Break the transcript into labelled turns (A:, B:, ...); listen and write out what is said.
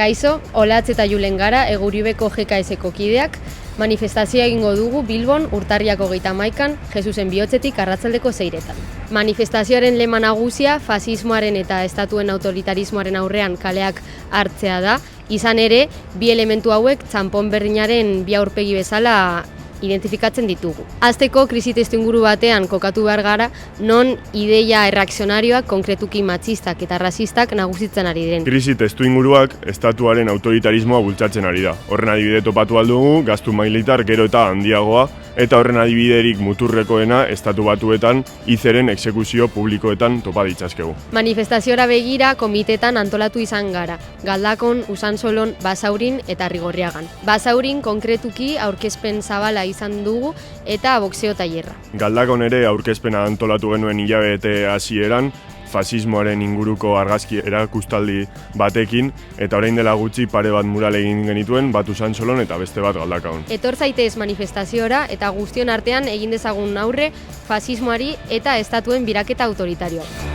A: Kaixo, Olatz eta Julen gara, Eguribeko GKS-ko kideak, manifestazioa egingo dugu Bilbon urtarriak 31an, Jesusen bihotzetik arratsaldeko 6etan. Manifestazioaren lema nagusia fasismoaren eta estatuen autoritarismoaren aurrean kaleak hartzea da, izan ere, bi elementu hauek txanpon berdinaren bi aurpegi bezala identifikatzen ditugu. Hasteko krisi testuinguru batean kokatu behar gara, non ideia erreakzionarioak konkretuki matxistak eta rasistak nagusitzen ari diren.
B: Krisi testuinguruak estatuaren autoritarismoa bultzatzen ari da. Horren adibide topatu aldugu, gastu militar gero eta handiagoa, eta horren adibiderik muturrekoena estatu batuetan izeren exekuzio publikoetan topa ditzazkegu.
A: Manifestaziora begira komitetan antolatu izan gara, Galdakon, Usansolon, Basaurin eta Rigorriagan. Basaurin konkretuki aurkezpen zabala izan dugu eta boxeo tailerra.
B: Galdakon ere aurkezpena antolatu genuen hilabete hasieran, fasismoaren inguruko argazki erakustaldi batekin, eta orain dela gutxi pare bat mural egin genituen, bat Usansolon eta beste bat Galdakon.
A: Etor zaitez manifestaziora eta guztion artean egin dezagun aurre fasismoari eta estatuen biraketa autoritarioa.